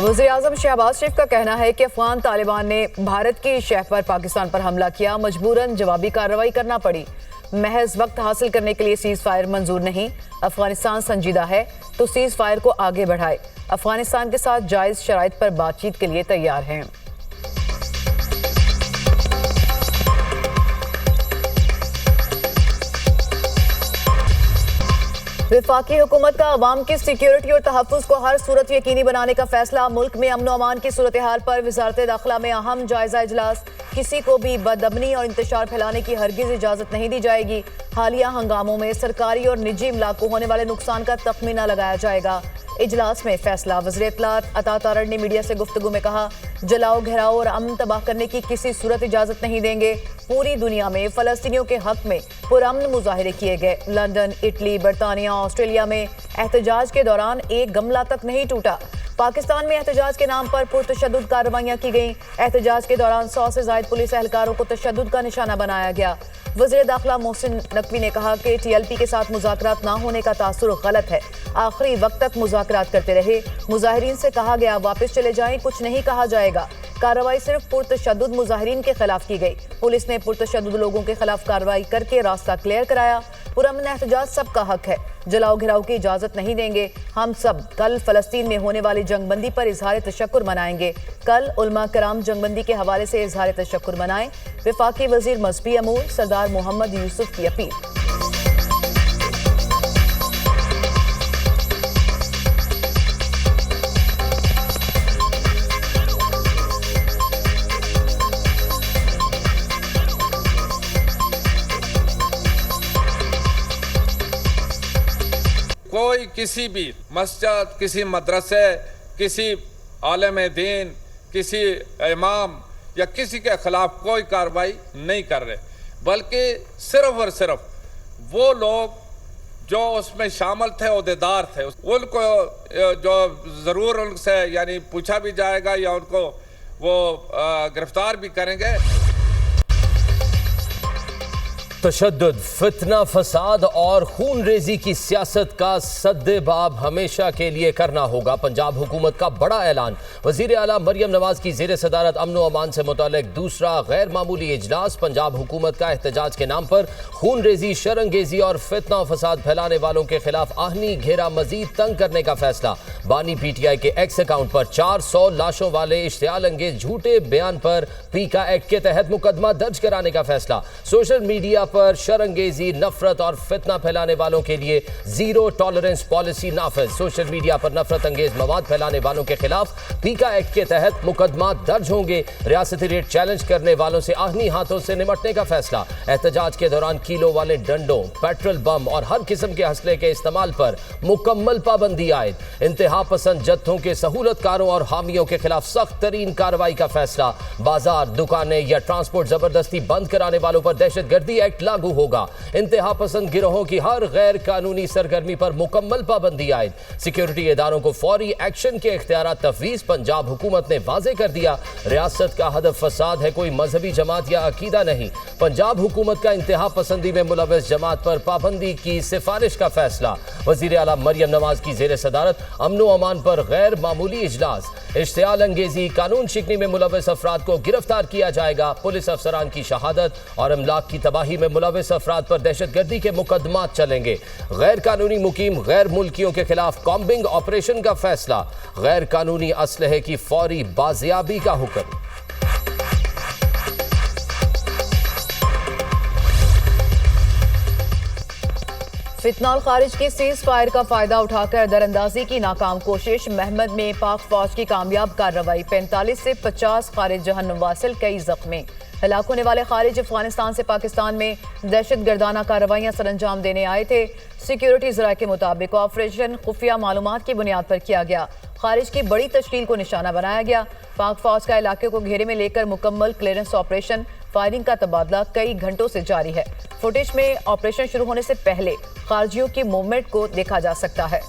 वज़ीर-ए-आज़म शहबाज शरीफ का कहना है कि अफगान तालिबान ने भारत की शह पर पाकिस्तान पर हमला किया, मजबूरन जवाबी कार्रवाई करना पड़ी। महज वक्त हासिल करने के लिए सीज फायर मंजूर नहीं। अफगानिस्तान संजीदा है तो सीज फायर को आगे बढ़ाए। अफगानिस्तान के साथ जायज शराइत पर बातचीत के लिए तैयार हैं। वफाकी हुकूमत का अवाम की सिक्योरिटी और तहफ़्फ़ुज़ को हर सूरत यकीनी बनाने का फैसला। मुल्क में अमन अमान की सूरत हाल पर वज़ारत दाखिला में अहम जायजा इजलास। किसी को भी बदअमनी और इंतशार फैलाने की हरगिज़ इजाज़त नहीं दी जाएगी। हालिया हंगामों में सरकारी और निजी इमलाक को होने वाले नुकसान का तखमीना लगाया जाएगा। इजलास में फैसला। वज़ीर इत्तलात अता तारड़ ने मीडिया से गुफ्तगू में कहा, जलाओ घेराव और अमन तबाह करने की किसी सूरत इजाज़त नहीं देंगे। पूरी दुनिया में फ़लस्तीनियों के हक में पुरअमन मुजाहिरे किए गए। लंदन, इटली, बरतानिया, ऑस्ट्रेलिया में एहतजाज के दौरान एक गमला तक नहीं टूटा। पाकिस्तान में एहतजाज के नाम पर पुरतशद्दुद कार्रवाइयाँ की गईं। एहतजाज के दौरान 100 से ज़ायद पुलिस एहलकारों को तशद्दुद का निशाना बनाया गया। वज़ीर दाखिला मोहसिन नकवी ने कहा कि TLP के साथ मुज़ाकरात ना होने का तासुर गलत है। आखिरी वक्त तक मुज़ाकरात करते रहे। मुज़ाहिरीन से कहा गया वापस चले जाएं, कुछ नहीं कहा जाएगा। कार्रवाई सिर्फ पुरतशद्दुद मुज़ाहिरीन के खिलाफ की गई। पुलिस ने पुरतशद्दुद लोगों के खिलाफ कार्रवाई करके रास्ता क्लियर कराया। पुरअमन एहतजाज सबका हक है। जलाओ घिराव की इजाज़त नहीं देंगे। हम सब कल फ़लस्तीन में होने वाली जंगबंदी पर इजहार तशक्कुर मनाएंगे। कल उलमा कराम जंगबंदी के हवाले से इजहार तशक्कुर मनाएं। वफाकी वज़ीर मज़हबी अमूर सरदार मोहम्मद यूसुफ की अपील। कोई किसी भी मस्जिद, किसी मदरसे, किसी आलिम दीन, किसी इमाम या किसी के खिलाफ कोई कार्रवाई नहीं कर रहे, बल्कि सिर्फ और सिर्फ वो लोग जो उसमें शामिल थे, ओहदेदार थे, उनको जो ज़रूर उनसे यानी पूछा भी जाएगा या उनको वो गिरफ्तार भी करेंगे। तशद्दुद, फितना, फसाद और खून रेजी की सियासत का सद्देबाब हमेशा के लिए करना होगा। पंजाब हुकूमत का बड़ा ऐलान। वज़ीर आला मरियम नवाज की ज़ेर सदारत अमन व अमान से मुतालिक दूसरा गैर मामूली इजलास। पंजाब हुकूमत का एहतजाज के नाम पर खून रेजी, शरंगेजी और फितना फसाद फैलाने वालों के खिलाफ आहनी घेरा मजीद तंग करने का फैसला। बानी PTI के एक्स अकाउंट पर 400 लाशों वाले इश्तियाल अंगेज झूठे बयान पर पीका एक्ट के तहत मुकदमा दर्ज कराने का फैसला। सोशल मीडिया पर शरंगेजी, नफरत और फितना फैलाने वालों के लिए जीरो टॉलरेंस पॉलिसी नाफिज। सोशल मीडिया पर नफरत अंगेज मवाद फैलाने वालों के खिलाफ पीका एक्ट के तहत मुकदमा दर्ज होंगे। रियासती रेट चैलेंज करने वालों से आहनी हाथों से निपटने का फैसला। एहतजाज के दौरान किलो वाले डंडों, पेट्रोल बम और हर किस्म के हसले के इस्तेमाल पर मुकम्मल पाबंदी आयद। इंतहा पसंद जत्थों के सहूलतकारों और हामियों के खिलाफ सख्त तरीन कार्रवाई का फैसला। बाजार, दुकानें या ट्रांसपोर्ट जबरदस्ती बंद कराने वालों पर दहशतगर्दी एक्ट लागू होगा। इंतहा पसंद गिरोहों की हर गैर कानूनी सरगर्मी पर मुकम्मल पाबंदी आयद। सिक्योरिटी इदारों को फौरी एक्शन के इख्तियारात तफवीज। पंजाब हुकूमत ने वाजे कर दिया, रियासत का हदफ फसाद है, कोई मजहबी जमात या अकीदा नहीं। पंजाब हुकूमत का इंतहा पसंदी में मुलव्वस जमात पर पाबंदी की सिफारिश का फैसला। वज़ीर आला मरियम नवाज की ज़ेर सदारत अमन व अमान पर गैर मामूली इजलास। इश्तियाल अंगेजी, कानून शिकनी में मुलव्वस अफराद को गिरफ्तार किया जाएगा। पुलिस अफसरान की शहादत और अमलाक की तबाही में मुलव्वस अफराद पर दहशतगर्दी के मुकदमात चलेंगे। गैर कानूनी मुकीम गैर मुल्कियों के खिलाफ कॉम्बिंग ऑपरेशन का फैसला। गैर कानूनी असलहे की फौरी बाजियाबी का हुक्म। फितना और खारिज की सीज फायर का फायदा उठाकर दरअंदाजी की नाकाम कोशिश। महमद में पाक फौज की कामयाब कार्रवाई। 45 से 50 खारिज जहन्नुम वासिल, कई जख्मी। हलाक होने वाले खारिज अफगानिस्तान से पाकिस्तान में दहशतगर्दाना कार्रवाइयां सरअंजाम देने आए थे। सिक्योरिटी ज़राए के मुताबिक ऑपरेशन खुफिया मालूमात की बुनियाद पर किया गया। खारिज की बड़ी तश्कील को निशाना बनाया गया। पाक फौज का इलाके को घेरे में लेकर मुकम्मल क्लियरेंस ऑपरेशन। फायरिंग का तबादला कई घंटों से जारी है। फुटेज में ऑपरेशन शुरू होने से पहले खारजियों की मूवमेंट को देखा जा सकता है।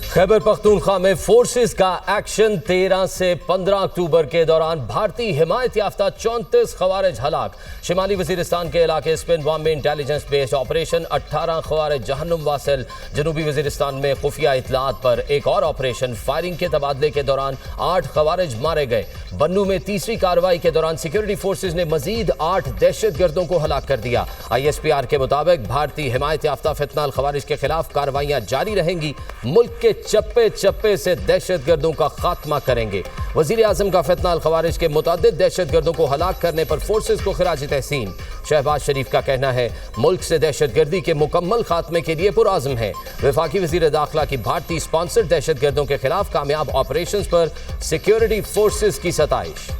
खैबर पख्तूनख्वा में फोर्सेस का एक्शन 13 से 15 अक्टूबर के दौरान भारतीय हिमायत याफ्ता 34 खवारिज हलाक। शिमाली वजीरिस्तान के इलाके स्पिनवाम में इंटेलिजेंस बेस्ड ऑपरेशन 18 खवारिज जहन्नुम वासिल। जनूबी वजीरिस्तान में खुफिया इतलात पर एक और ऑपरेशन फायरिंग के तबादले के दौरान 8 खवारिज मारे गए। बन्नू में तीसरी कार्रवाई के दौरान सिक्योरिटी फोर्सेज ने मजीद 8 दहशतगर्दों को हलाक कर दिया। ISPR के मुताबिक भारतीय हिमायत याफ्ता फितनाल खवारिज के खिलाफ कार्रवाइयां जारी रहेंगी। मुल्क के चप्पे चप्पे से दहशतगर्दों का खात्मा करेंगे। वजीर आजम का फितनाल खवारिज के मुतादिद दहशतगर्दों को हलाक करने पर फोर्सेज को खिराज तहसीन। शहबाज शरीफ का कहना है मुल्क से दहशतगर्दी के मुकम्मल खात्मे के लिए पुरआज़म है। वफाकी वजीर दाखिला की भारतीय स्पॉन्सर्ड दहशतगर्दों के खिलाफ कामयाब ऑपरेशन पर सिक्योरिटी फोर्सेज की सताइश।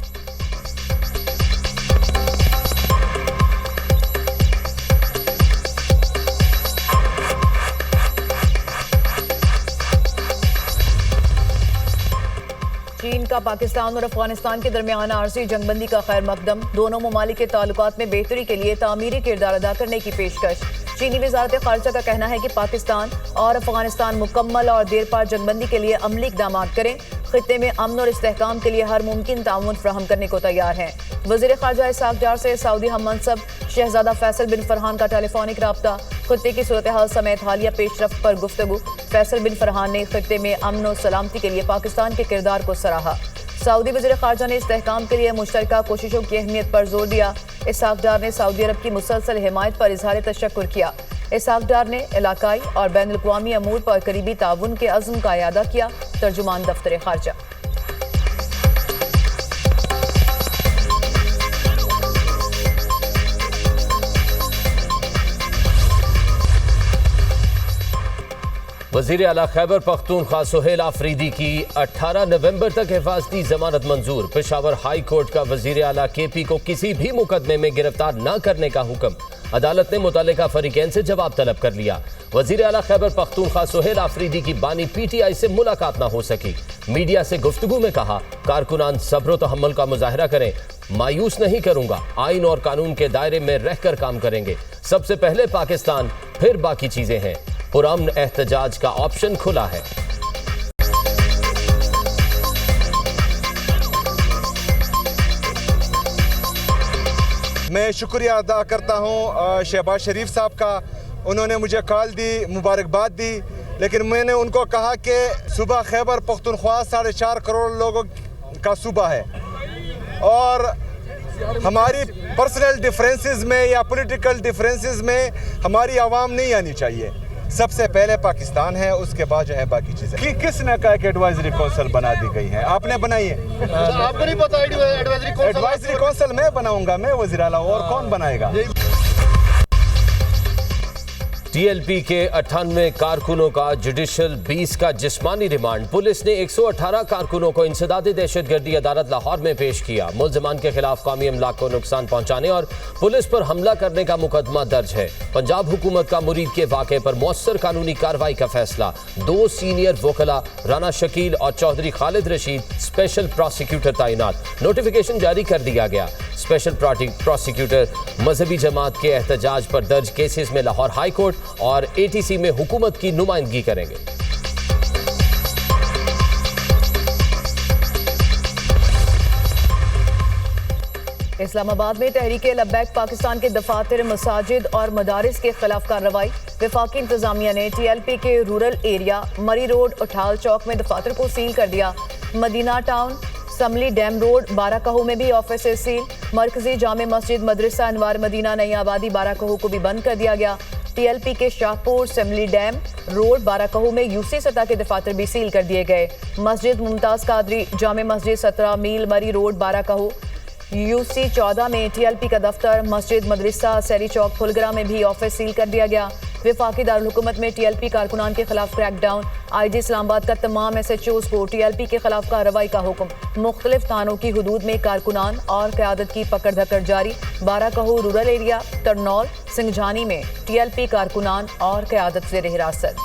चीन का पाकिस्तान और अफगानिस्तान के दरमियान आरजी जंगबंदी का खैर मकदम। दोनों ममालिक के ताल्लुकात में बेहतरी के लिए तामीरी किरदार अदा करने की पेशकश। चीनी वजारत खारजा का कहना है कि पाकिस्तान और अफगानिस्तान मुकम्मल और देर पार जंगबंदी के लिए अमली इक़दाम करें। खित्ते में अमन और इस्तेहकाम के लिए हर मुमकिन ताउन फराहम करने को तैयार हैं। वज़ीर ख़ारजा इसाक डार से सऊदी हम मनसब शहजादा फैसल बिन फरहान का टेलीफोनिक रब्ता। खित्ते की सूरत हाल समेत हालिया पेशरफ्त पर गुफ्तगू। फैसल बिन फरहान ने खित्ते में अमन और सलामती के लिए पाकिस्तान के किरदार को सराहा। सऊदी वज़ीर ख़ारजा ने इस्तेहकाम के लिए मुश्तरका कोशिशों की अहमियत पर जोर दिया। इसाक डार ने सऊदी अरब की मुसलसल हिमायत पर इजहार तशक्कुर किया। इसाक डार ने इलाकाई और बैन अल-अक़वामी अमूर पर करीबी ताउन के अज़्म का इयादा किया। तर्जुमान दफ्तर ख़ारजा। वज़ीर आला खैबर पख्तूनख्वा सुहेल आफरीदी की 18 नवंबर तक हिफाजती जमानत मंजूर। पेशावर हाई कोर्ट का वज़ीर आला KP को किसी भी मुकदमे में गिरफ्तार न करने का हुक्म। अदालत ने मुतल्लिका फरीकैन से जवाब तलब कर लिया। वज़ीर आला खैबर पख्तूनख्वा सुहेल आफरीदी की बानी PTI से मुलाकात न हो सकी। मीडिया से गुफ्तगू में कहा कारकुनान सब्र व तहम्मुल का मुजाहरा करें, मायूस नहीं करूंगा, आइन और कानून के दायरे में रहकर काम करेंगे। सबसे पहले पाकिस्तान, फिर बाकी चीजें हैं। पुरअमन एहतजाज का ऑप्शन खुला है। मैं शुक्रिया अदा करता हूं शहबाज शरीफ साहब का। उन्होंने मुझे कॉल दी, मुबारकबाद दी, लेकिन मैंने उनको कहा कि सूबा खैबर पख्तूनख्वा 4.5 करोड़ लोगों का सूबा है और हमारी पर्सनल डिफरेंसेस में या पॉलिटिकल डिफरेंसेस में हमारी आवाम नहीं आनी चाहिए। सबसे पहले पाकिस्तान है, उसके बाद जो है बाकी चीजें। किसने कहा कि एडवाइजरी काउंसिल बना दी गई है? आपने बनाई है? आपको नहीं पता एडवाइजरी काउंसिल मैं बनाऊंगा, मैं वज़ीर आला, और कौन बनाएगा? TLP के 98 कारकुनों का जुडिशल 20 का जिस्मानी रिमांड। पुलिस ने 118 कारकुनों को इंसदादी दहशतगर्दी अदालत लाहौर में पेश किया। मुल्ज़िमान के खिलाफ कौमी अमलाक को नुकसान पहुंचाने और पुलिस पर हमला करने का मुकदमा दर्ज है। पंजाब हुकूमत का मुरीद के वाक़े पर मौसर कानूनी कार्रवाई का फैसला। 2 सीनियर वकला राना शकील और चौधरी खालिद रशीद स्पेशल प्रोसिक्यूटर तैनात। नोटिफिकेशन जारी कर दिया गया। स्पेशल प्रोसिक्यूटर मजहबी जमात के एहतजाज पर दर्ज केसेस में लाहौर हाई कोर्ट और ATC में हुकूमत की नुमाइंदगी करेंगे। इस्लामाबाद में तहरीके लब्बैक पाकिस्तान के दफातर, मसाजिद और मदारिस के खिलाफ कार्रवाई। वफाकी इंतजामिया ने TLP के रूरल एरिया मरी रोड उठाल चौक में दफातर को सील कर दिया। मदीना टाउन समली डैम रोड बाराकहू में भी ऑफिस सील। मरकजी जामे मस्जिद मदरसा अनवार मदीना नई आबादी बाराकहू को भी बंद कर दिया गया। TLP के शाहपुर समली डैम रोड बाराकहू में UC सतह के दफातर भी सील कर दिए गए। मस्जिद मुमताज कादरी जामे मस्जिद 17 मील मरी रोड बाराकहू UC 14 में TLP का दफ्तर। मस्जिद मदरसा सैरी चौक फुलगरा में भी ऑफिस सील कर दिया गया। वफाकी दारुल हुकूमत में TLP कारकुनान के खिलाफ क्रैकडाउन। IG इस्लामाबाद का तमाम SHOs को TLP के खिलाफ कार्रवाई का हुक्म। मुख्तलिफ थानों की हुदूद में कारकुनान और क़यादत की पकड़ धकड़ जारी। बाराकहू रूरल एरिया तरनौल सिंघानी में TLP कारकुनान और क़यादत ज़ेर हिरासत।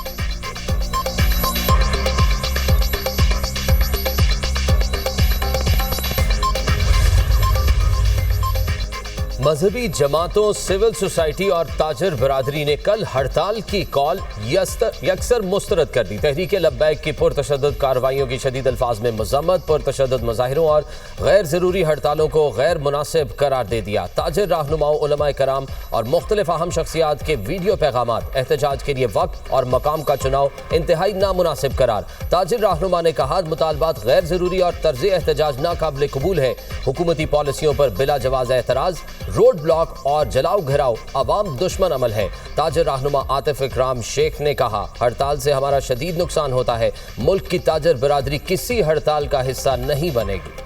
मजहबी जमातों, सिविल सोसाइटी और ताजर बरादरी ने कल हड़ताल की कॉल यकसर मुस्तरद कर दी। तहरीक लब्बैक की पुरतशद्दुद कार्रवाइयों की शदीद अल्फाज में मजम्मत, पुरतशद्दुद मुजाहिरों और गैर ज़रूरी हड़तालों को गैर मुनासिब करार दे दिया। ताजर रहनुमाओं, उलमाए कराम और मुख्तलिफ अहम शख्सियात के वीडियो पैगामात एहतजाज के लिए वक्त और मकाम का चुनाव इंतहाई नामुनासिब करार। ताजर रहनुमा ने कहा, मुतालबात गैर ज़रूरी और तर्ज एहतजाज नाकाबिल कबूल है। हुकूमती पॉलिसियों पर बिला जवाज़ एतराज़, रोड ब्लॉक और जलाओ घिराव अवाम दुश्मन अमल है। ताजर रहनुमा आतिफ इकराम शेख ने कहा, हड़ताल से हमारा शदीद नुकसान होता है। मुल्क की ताजर बरादरी किसी हड़ताल का हिस्सा नहीं बनेगी।